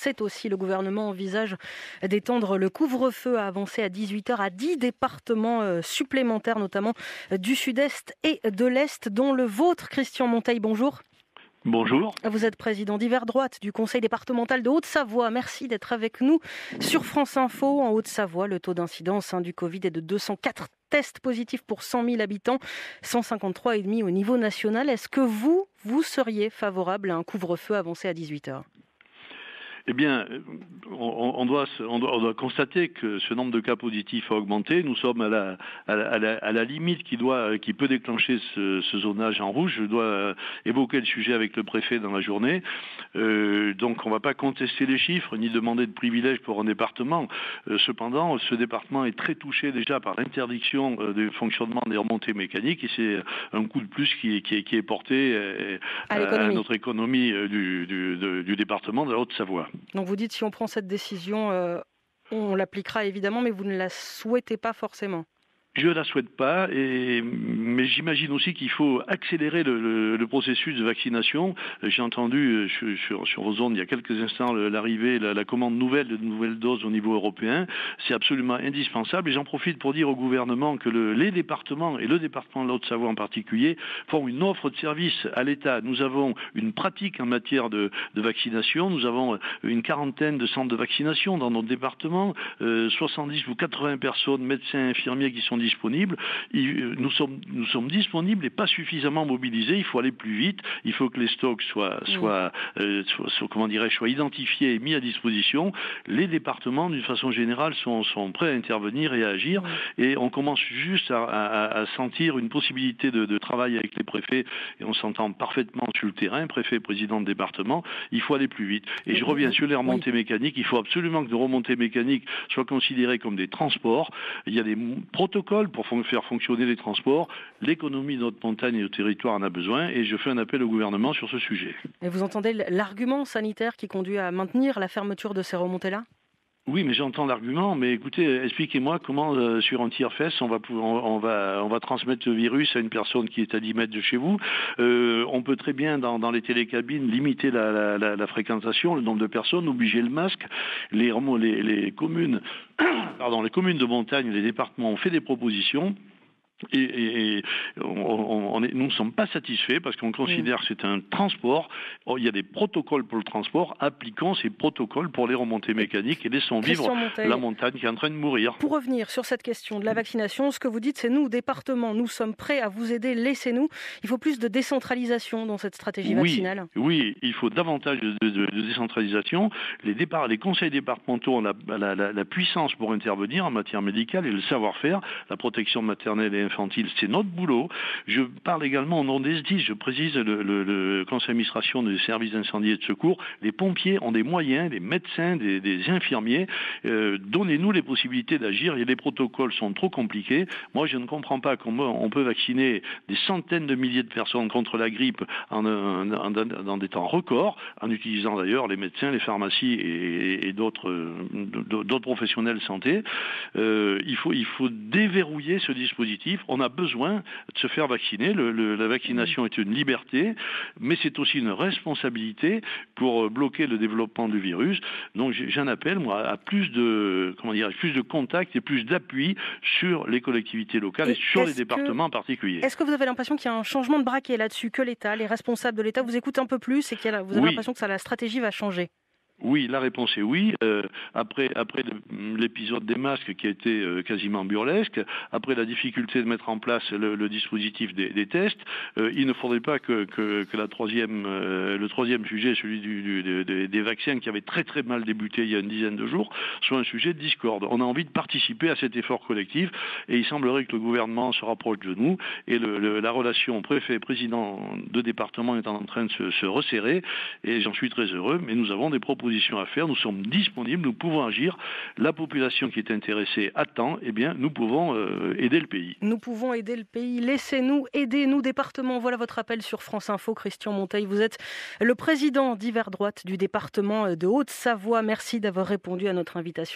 sait aussi, le gouvernement envisage d'étendre le couvre-feu à avancer à 18h à 10 départements supplémentaires, notamment du sud-est et de l'est, dont le vôtre. Christian Monteil, bonjour. Bonjour. Vous êtes président d'Hiver Droite du Conseil départemental de Haute-Savoie. Merci d'être avec nous sur France Info. En Haute-Savoie, le taux d'incidence du Covid est de 204 tests positifs pour 100 000 habitants, 153,5 au niveau national. Est-ce que vous seriez favorable à un couvre-feu avancé à 18h ? Eh bien, on doit constater que ce nombre de cas positifs a augmenté. Nous sommes à la limite qui peut déclencher ce zonage en rouge. Je dois évoquer le sujet avec le préfet dans la journée. Donc, on ne va pas contester les chiffres ni demander de privilèges pour un département. Cependant, ce département est très touché déjà par l'interdiction du fonctionnement des remontées mécaniques et c'est un coup de plus qui est porté à notre économie du département de la Haute-Savoie. Donc vous dites si on prend cette décision, on l'appliquera évidemment, mais vous ne la souhaitez pas forcément. Je ne la souhaite pas, mais j'imagine aussi qu'il faut accélérer le processus de vaccination. J'ai entendu sur vos ondes il y a quelques instants l'arrivée, la commande de nouvelles doses au niveau européen. C'est absolument indispensable et j'en profite pour dire au gouvernement que les départements, et le département de la Haute-Savoie en particulier, font une offre de service à l'État. Nous avons une pratique en matière de vaccination. Nous avons une quarantaine de centres de vaccination dans notre département, 70 ou 80 personnes, médecins, infirmiers qui sont disponibles. Nous sommes disponibles et pas suffisamment mobilisés. Il faut aller plus vite. Il faut que les stocks soient identifiés et mis à disposition. Les départements, d'une façon générale, sont prêts à intervenir et à agir. Et on commence juste à sentir une possibilité de travail avec les préfets. Et on s'entend parfaitement sur le terrain, préfet, président de département. Il faut aller plus vite. Et je reviens sur les remontées mécaniques. Il faut absolument que les remontées mécaniques soient considérées comme des transports. Il y a des protocoles pour faire fonctionner les transports. L'économie de notre montagne et du territoire en a besoin et je fais un appel au gouvernement sur ce sujet. Et vous entendez l'argument sanitaire qui conduit à maintenir la fermeture de ces remontées-là ? Oui, mais j'entends l'argument, mais écoutez, expliquez-moi comment sur un tire-fesse on va transmettre le virus à une personne qui est à 10 mètres de chez vous. On peut très bien dans les télécabines limiter la fréquentation, le nombre de personnes, obliger le masque. Les communes de montagne, les départements ont fait des propositions. Et nous ne sommes pas satisfaits parce qu'on considère que c'est un transport. Il y a des protocoles pour le transport. Appliquons ces protocoles pour les remontées mécaniques et laissons vivre la montagne qui est en train de mourir. Pour revenir sur cette question de la vaccination, ce que vous dites, c'est nous, département, nous sommes prêts à vous aider, laissez-nous. Il faut plus de décentralisation dans cette stratégie vaccinale. Oui, il faut davantage de décentralisation. Les conseils départementaux ont la puissance pour intervenir en matière médicale et le savoir-faire, la protection maternelle et infantile, c'est notre boulot. Je parle également au nom des SDIS, je préside le conseil d'administration des services d'incendie et de secours. Les pompiers ont des moyens, des médecins, des infirmiers. Donnez-nous les possibilités d'agir et les protocoles sont trop compliqués. Moi, je ne comprends pas comment on peut vacciner des centaines de milliers de personnes contre la grippe dans des temps records, en utilisant d'ailleurs les médecins, les pharmacies et d'autres professionnels de santé. Il faut déverrouiller ce dispositif. On a besoin de se faire vacciner. La vaccination est une liberté, mais c'est aussi une responsabilité pour bloquer le développement du virus. Donc j'en appelle, moi, à plus de contacts et plus d'appui sur les collectivités locales et sur les départements en particulier. Est-ce que vous avez l'impression qu'il y a un changement de braquet là-dessus, que l'État, les responsables de l'État vous écoutent un peu plus et que vous avez l'impression que la stratégie va changer ? Oui, la réponse est oui. Après l'épisode des masques qui a été quasiment burlesque, après la difficulté de mettre en place le dispositif des tests, il ne faudrait pas que le troisième sujet, celui des vaccins qui avait très très mal débuté il y a une dizaine de jours, soit un sujet de discorde. On a envie de participer à cet effort collectif et il semblerait que le gouvernement se rapproche de nous et la relation préfet-président de département est en train de se resserrer et j'en suis très heureux, mais nous avons des propositions à faire, nous sommes disponibles, nous pouvons agir. La population qui est intéressée attend, eh bien, nous pouvons aider le pays. Nous pouvons aider le pays, laissez-nous aider, nous, département. Voilà votre appel sur France Info, Christian Monteil. Vous êtes le président d'Hiver Droite du département de Haute-Savoie. Merci d'avoir répondu à notre invitation.